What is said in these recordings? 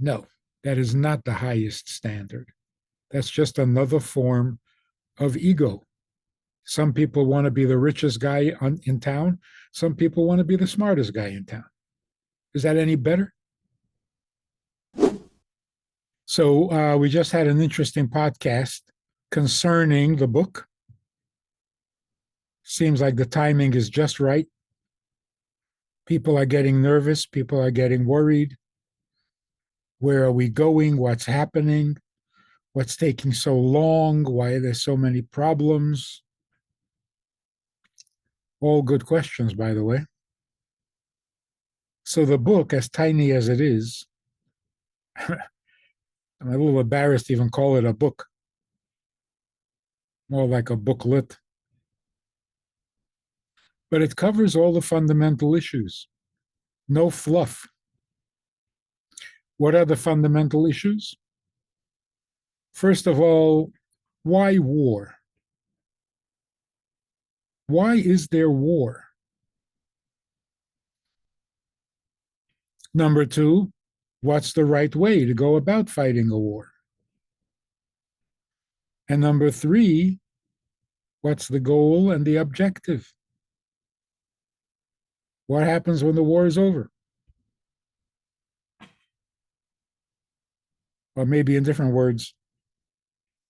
No, that is not the highest standard. That's just another form of ego. Some people want to be the richest guy in town. Some people want to be the smartest guy in town. Is that any better? So we just had an interesting podcast concerning the book. Seems like the timing is just right. People are getting nervous. People are getting worried. Where are we going? What's happening? What's taking so long? Why are there so many problems? All good questions, by the way. So the book, as tiny as it is, I'm a little embarrassed to even call it a book, more like a booklet. But it covers all the fundamental issues. No fluff. What are the fundamental issues? First of all, why war? Why is there war? Number two, what's the right way to go about fighting a war? And number three, what's the goal and the objective? What happens when the war is over? Or maybe in different words,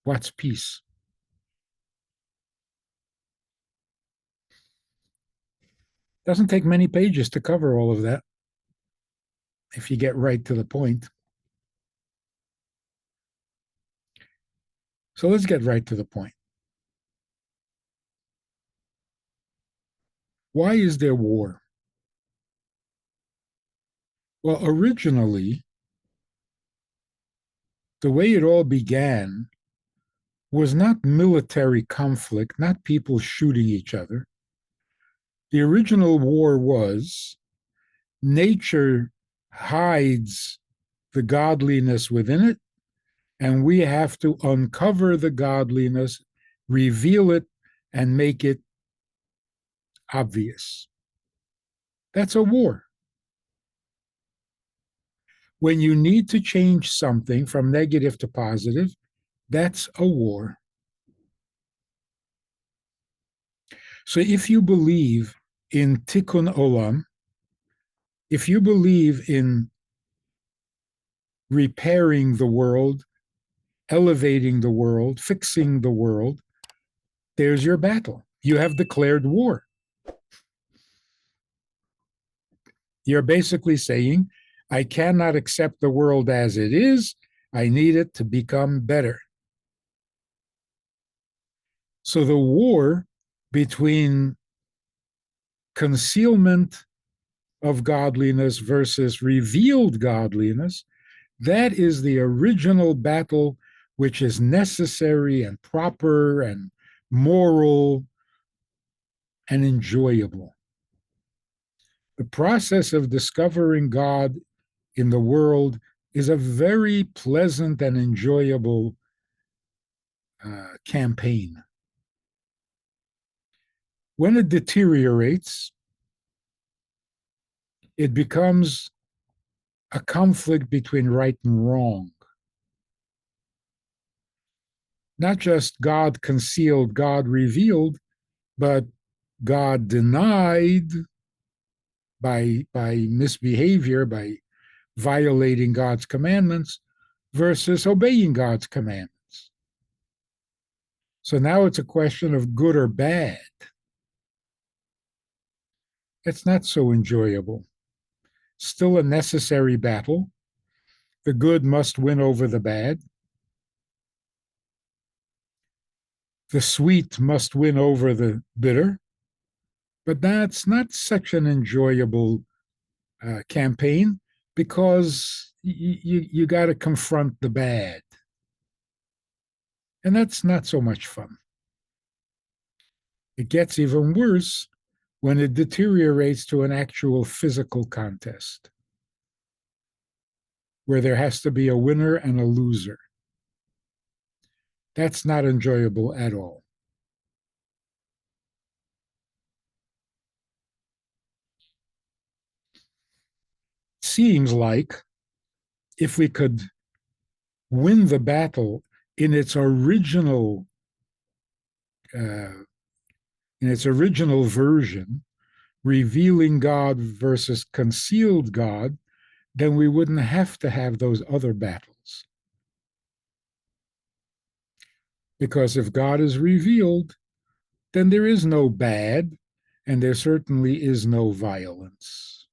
what's peace? Doesn't take many pages to cover all of that if you get right to the point. So let's get right to the point. Why is there war? Well, originally, the way it all began was not military conflict, not people shooting each other. The original war was nature hides the godliness within it, and we have to uncover the godliness, reveal it, and make it obvious. That's a war. When you need to change something from negative to positive, that's a war. So if you believe in tikkun olam, if you believe in repairing the world, elevating the world, fixing the world, there's your battle. You have declared war. You're basically saying, I cannot accept the world as it is. I need it to become better. So the war between concealment of godliness versus revealed godliness, that is the original battle which is necessary and proper and moral and enjoyable. The process of discovering God in the world is a very pleasant and enjoyable campaign. When it deteriorates, it becomes a conflict between right and wrong. Not just God concealed, God revealed, but God denied by misbehavior, by violating God's commandments versus obeying God's commandments. So now it's a question of good or bad. It's not so enjoyable. Still a necessary battle. The good must win over the bad. The sweet must win over the bitter. But that's not such an enjoyable campaign because you got to confront the bad. And that's not so much fun. It gets even worse when it deteriorates to an actual physical contest where there has to be a winner and a loser. That's not enjoyable at all. Seems like if we could win the battle in its original uh, in its original version, revealing God versus concealed God, then we wouldn't have to have those other battles. Because if God is revealed, then there is no bad, and there certainly is no violence.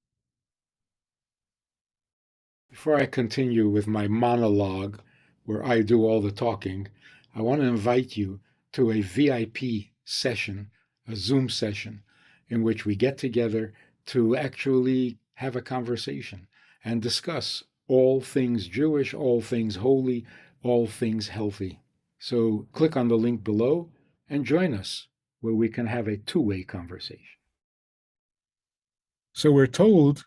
Before I continue with my monologue, where I do all the talking, I want to invite you to a VIP session, a Zoom session, in which we get together to actually have a conversation and discuss all things Jewish, all things holy, all things healthy. So click on the link below and join us where we can have a two-way conversation. So we're told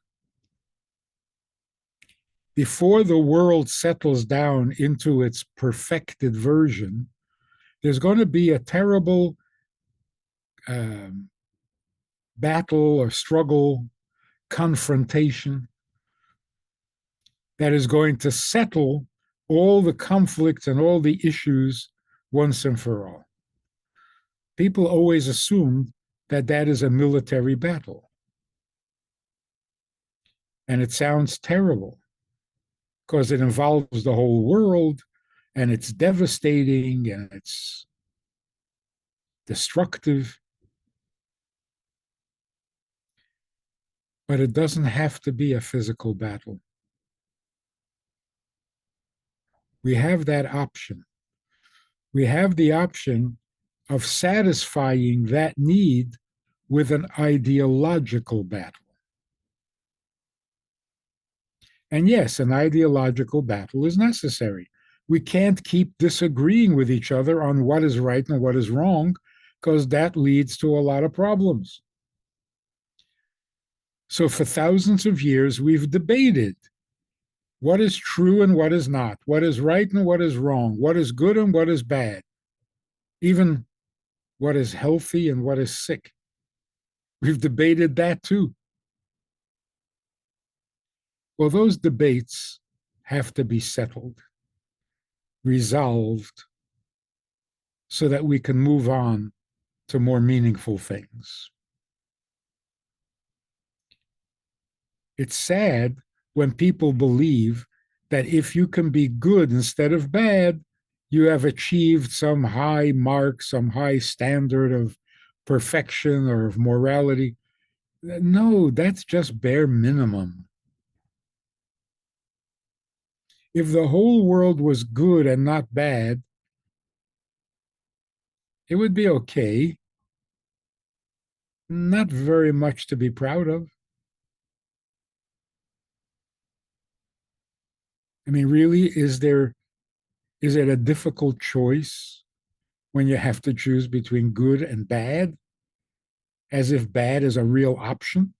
before the world settles down into its perfected version, there's going to be a terrible um, battle or struggle, confrontation that is going to settle all the conflicts and all the issues once and for all. People always assumed that that is a military battle. And it sounds terrible because it involves the whole world and it's devastating and it's destructive. But it doesn't have to be a physical battle. We have that option. We have the option of satisfying that need with an ideological battle. And yes, an ideological battle is necessary. We can't keep disagreeing with each other on what is right and what is wrong, because that leads to a lot of problems. So, for thousands of years, we've debated what is true and what is not, what is right and what is wrong, what is good and what is bad, even what is healthy and what is sick. We've debated that too. Well, those debates have to be settled, resolved, so that we can move on to more meaningful things. It's sad when people believe that if you can be good instead of bad, you have achieved some high mark, some high standard of perfection or of morality. No, that's just bare minimum. If the whole world was good and not bad, it would be okay. Not very much to be proud of. I mean, really, is it a difficult choice when you have to choose between good and bad, as if bad is a real option?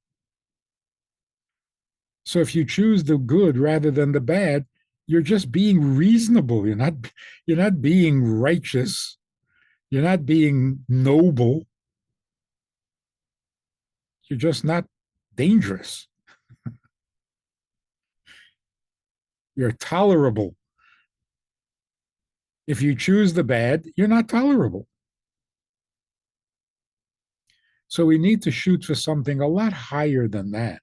So if you choose the good rather than the bad, you're just being reasonable. You're not being righteous. You're not being noble. You're just not dangerous. You're tolerable. If you choose the bad, you're not tolerable. So we need to shoot for something a lot higher than that.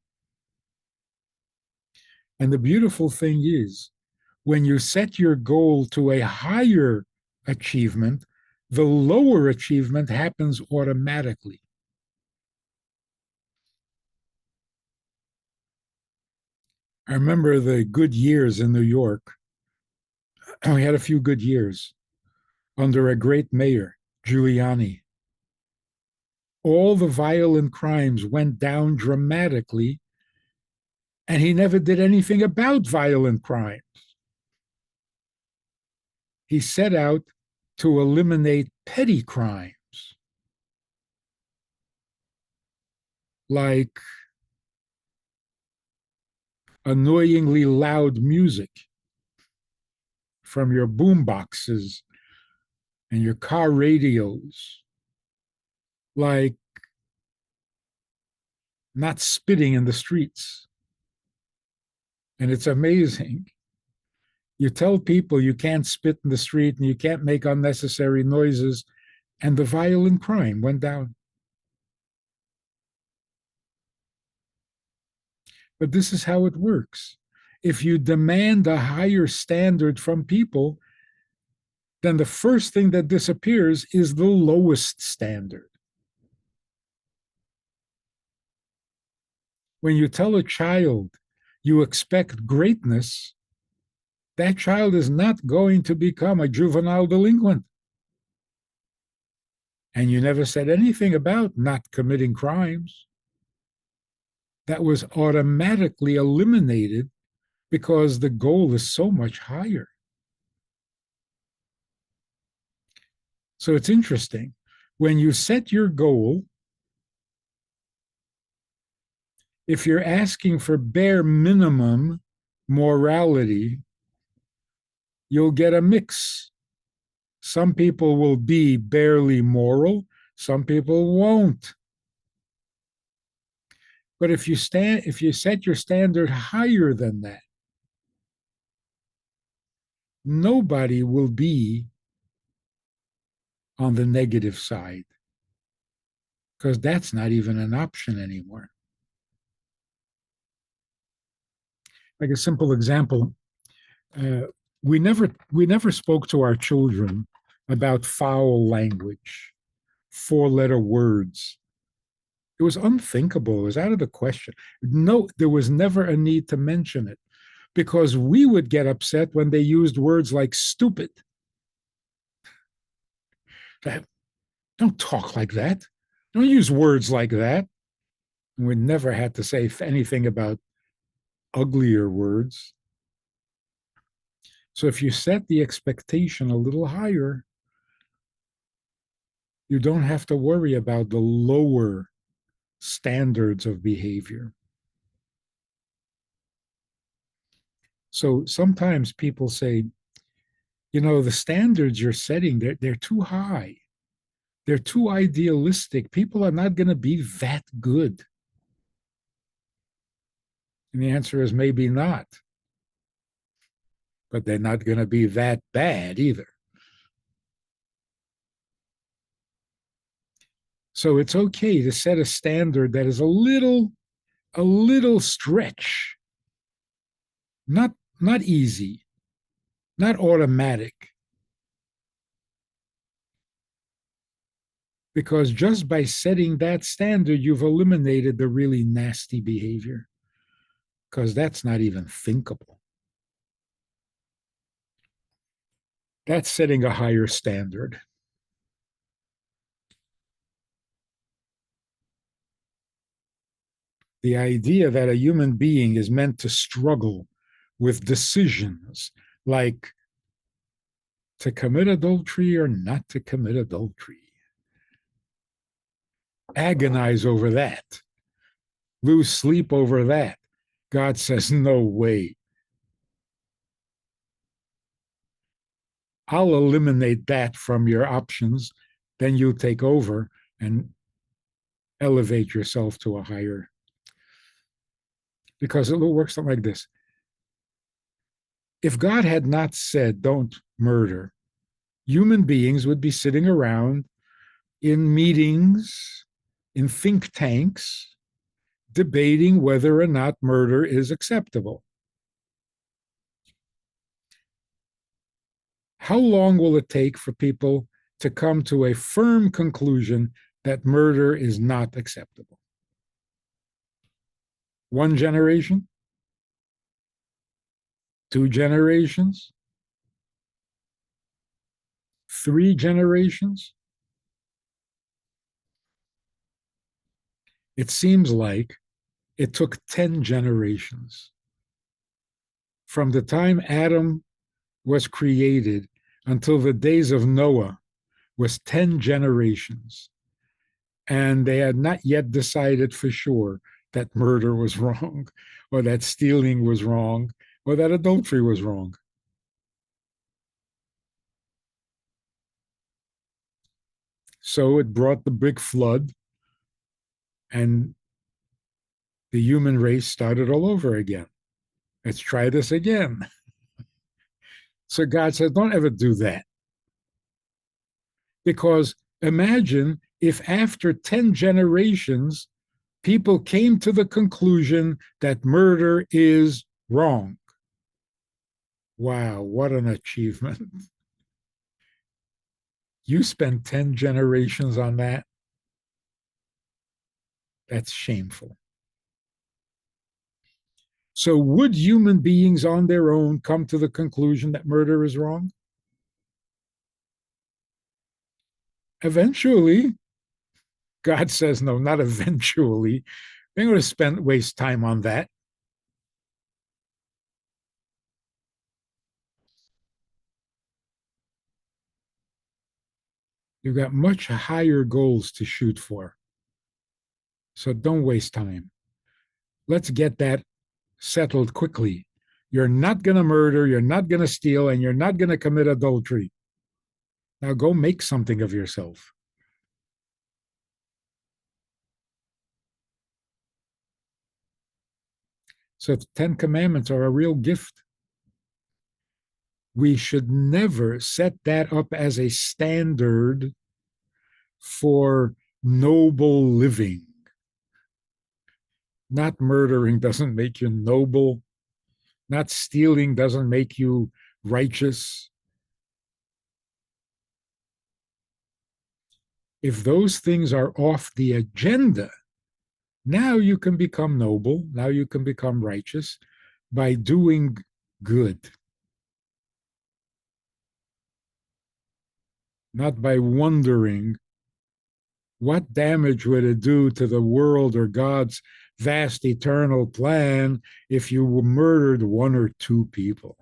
And the beautiful thing is, when you set your goal to a higher achievement, the lower achievement happens automatically. I remember the good years in New York. We had a few good years under a great mayor, Giuliani. All the violent crimes went down dramatically, and he never did anything about violent crime. He set out to eliminate petty crimes like annoyingly loud music from your boom boxes and your car radios, like not spitting in the streets. And it's amazing You tell people you can't spit in the street and you can't make unnecessary noises, and the violent crime went down. But this is how it works. If you demand a higher standard from people, then the first thing that disappears is the lowest standard. When you tell a child you expect greatness, that child is not going to become a juvenile delinquent. And you never said anything about not committing crimes. That was automatically eliminated because the goal is so much higher. So it's interesting. When you set your goal, if you're asking for bare minimum morality, you'll get a mix. Some people will be barely moral, some people won't. But if you set your standard higher than that, nobody will be on the negative side because that's not even an option anymore. Like a simple example, uh, we never spoke to our children about foul language, four-letter words. It was unthinkable. It was out of the question. No, there was never a need to mention it because we would get upset when they used words like stupid. Don't talk like that. Don't use words like that. And we never had to say anything about uglier words. So if you set the expectation a little higher, you don't have to worry about the lower standards of behavior. So sometimes people say, the standards you're setting, they're too high. They're too idealistic. People are not going to be that good. And the answer is maybe not, but they're not going to be that bad either. So it's okay to set a standard that is a little stretch, not easy, not automatic. Because just by setting that standard, you've eliminated the really nasty behavior, because that's not even thinkable. That's setting a higher standard. The idea that a human being is meant to struggle with decisions like to commit adultery or not to commit adultery, agonize over that, lose sleep over that. God says, no way. I'll eliminate that from your options. Then you take over and elevate yourself to a higher. Because it works like this. If God had not said, don't murder, human beings would be sitting around in meetings, in think tanks, debating whether or not murder is acceptable. How long will it take for people to come to a firm conclusion that murder is not acceptable? One generation? 2 generations? 3 generations? It seems like it took 10 generations. From the time Adam was created until the days of Noah was 10 generations. And they had not yet decided for sure that murder was wrong, or that stealing was wrong, or that adultery was wrong. So it brought the big flood, and the human race started all over again. Let's try this again. So God says, don't ever do that. Because imagine if after 10 generations, people came to the conclusion that murder is wrong. Wow, what an achievement. You spent 10 generations on that. That's shameful. So, would human beings on their own come to the conclusion that murder is wrong? Eventually, God says, no, not eventually. They're going to waste time on that. You've got much higher goals to shoot for. So don't waste time. Let's get that settled quickly. You're not going to murder, you're not going to steal, and you're not going to commit adultery. Now go make something of yourself. So the 10 Commandments are a real gift. We should never set that up as a standard for noble living. Not murdering doesn't make you noble. Not stealing doesn't make you righteous. If those things are off the agenda, now you can become noble. Now you can become righteous by doing good, not by wondering what damage would it do to the world or God's vast eternal plan if you murdered one or two people.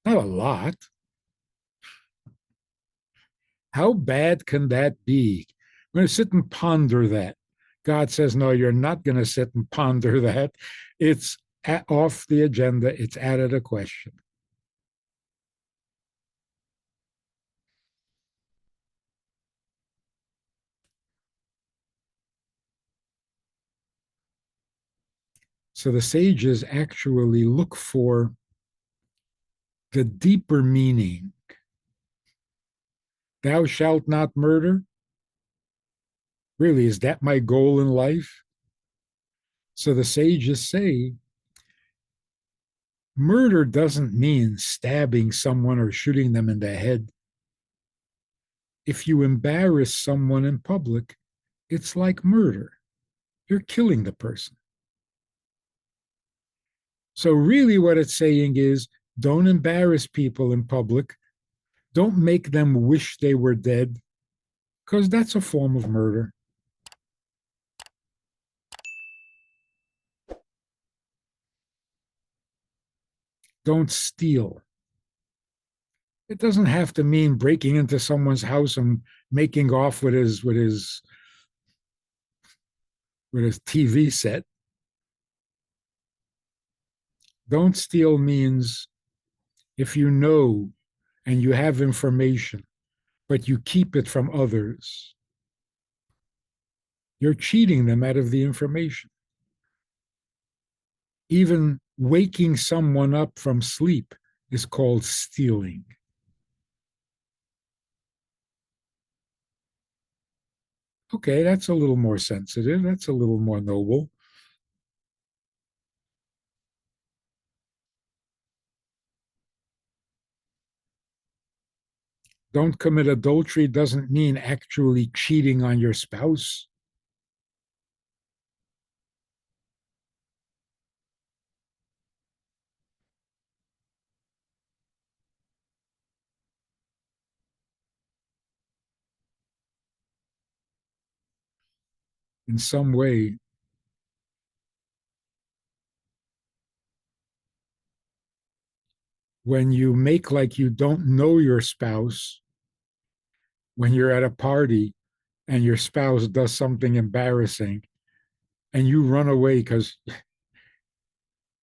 Not a lot. How bad can that be? I'm going to sit and ponder that. God says, no, you're not going to sit and ponder that. It's off the agenda, it's out of the question. So the sages actually look for the deeper meaning. Thou shalt not murder. Really, is that my goal in life? So the sages say murder doesn't mean stabbing someone or shooting them in the head. If you embarrass someone in public, it's like murder. You're killing the person. So, really, what it's saying is don't embarrass people in public. Don't make them wish they were dead, because that's a form of murder. Don't steal. It doesn't have to mean breaking into someone's house and making off with his TV set. Don't steal means if you know and you have information, but you keep it from others, you're cheating them out of the information. Even waking someone up from sleep is called stealing. Okay, that's a little more sensitive. That's a little more noble. Don't commit adultery doesn't mean actually cheating on your spouse. In some way, when you make like you don't know your spouse, when you're at a party and your spouse does something embarrassing and you run away because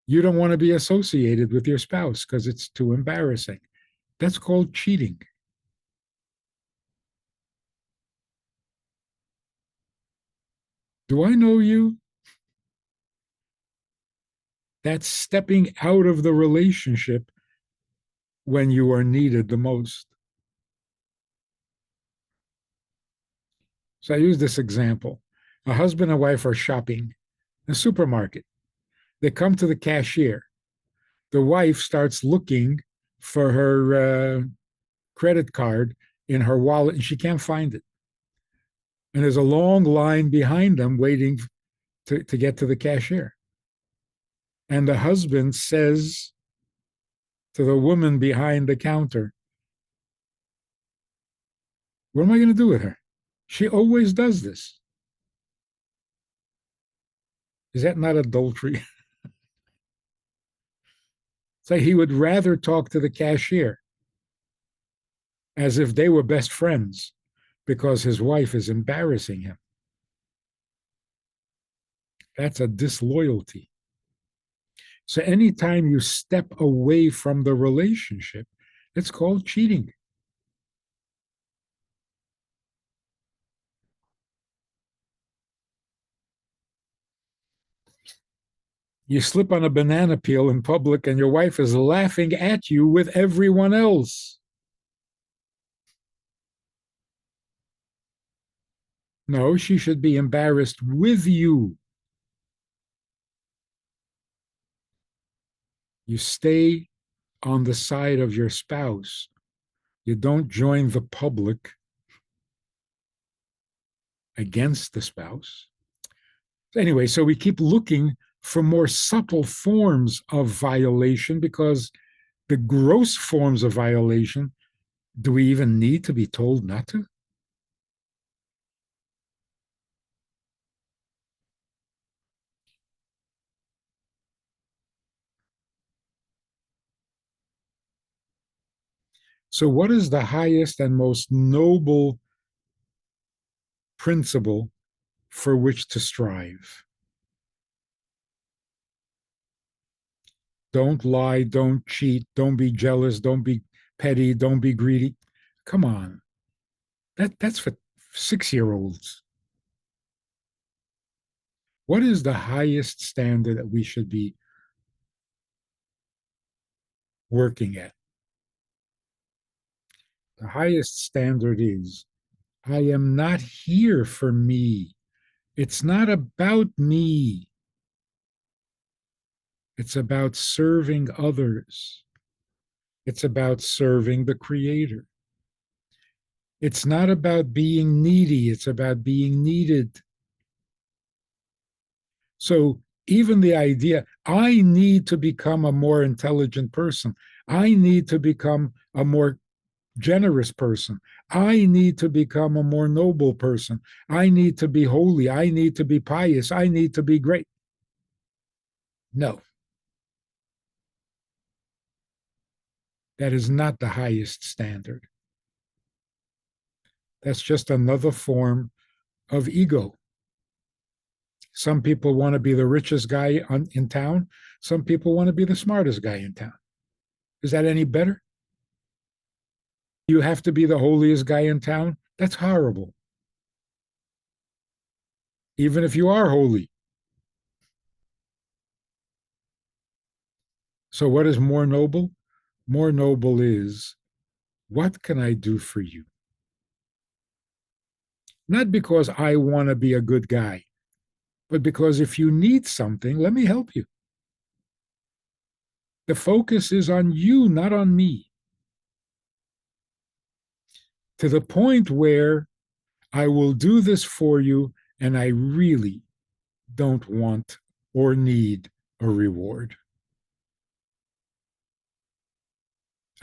you don't want to be associated with your spouse because it's too embarrassing. That's called cheating. Do I know you? That's stepping out of the relationship when you are needed the most. So I use this example. A husband and wife are shopping in a supermarket. They come to the cashier. The wife starts looking for her credit card in her wallet and she can't find it. And there's a long line behind them waiting to get to the cashier. And the husband says to the woman behind the counter, what am I going to do with her? She always does this. Is that not adultery? So he would rather talk to the cashier as if they were best friends because his wife is embarrassing him. That's a disloyalty. So anytime you step away from the relationship, it's called cheating. You slip on a banana peel in public and your wife is laughing at you with everyone else. No, she should be embarrassed with you. You stay on the side of your spouse. You don't join the public against the spouse. Anyway, so we keep looking for more subtle forms of violation because the gross forms of violation, do we even need to be told not to? So, what is the highest and most noble principle for which to strive? Don't lie, don't cheat, don't be jealous, don't be petty, don't be greedy. Come on. That's for 6 year olds. What is the highest standard that we should be working at? The highest standard is I am not here for me. It's not about me. It's about serving others. It's about serving the Creator. It's not about being needy. It's about being needed. So even the idea, I need to become a more intelligent person. I need to become a more generous person. I need to become a more noble person. I need to be holy. I need to be pious. I need to be great. No, that is not the highest standard. That's just another form of ego. Some people want to be the richest guy in town. Some people want to be the smartest guy in town. Is that any better? You have to be the holiest guy in town. That's horrible. Even if you are holy. So, what is more noble? More noble is what can I do for you? Not because I want to be a good guy, but because if you need something, let me help you. The focus is on you, not on me, to the point where I will do this for you and I really don't want or need a reward.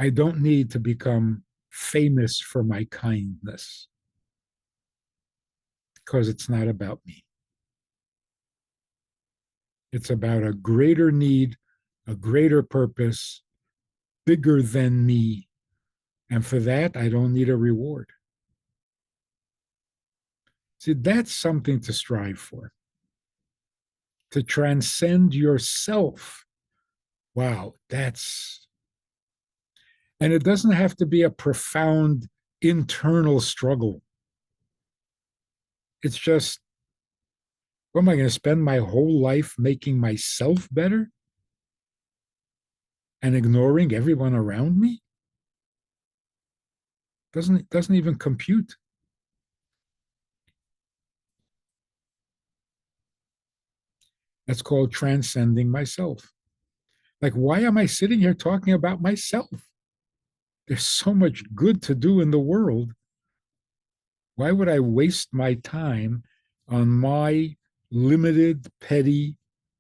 I don't need to become famous for my kindness because it's not about me. It's about a greater need, a greater purpose, bigger than me. And for that, I don't need a reward. See, that's something to strive for, to transcend yourself. Wow, and it doesn't have to be a profound internal struggle. It's just, what am I going to spend my whole life making myself better and ignoring everyone around me? Doesn't even compute. That's called transcending myself. Like, why am I sitting here talking about myself? There's so much good to do in the world. Why would I waste my time on my limited, petty,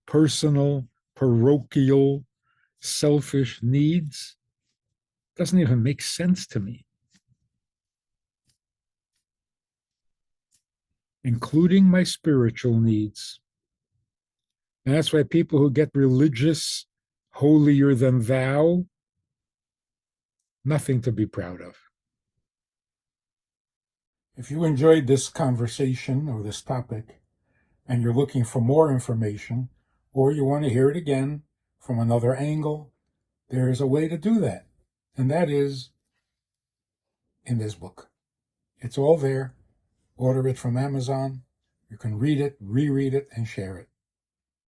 personal, parochial, selfish needs? Doesn't even make sense to me, including my spiritual needs. And that's why people who get religious, holier than thou, nothing to be proud of. If you enjoyed this conversation or this topic and you're looking for more information, or you want to hear it again from another angle, there is a way to do that. And that is in this book. It's all there. Order it from Amazon. You can read it, reread it, and share it.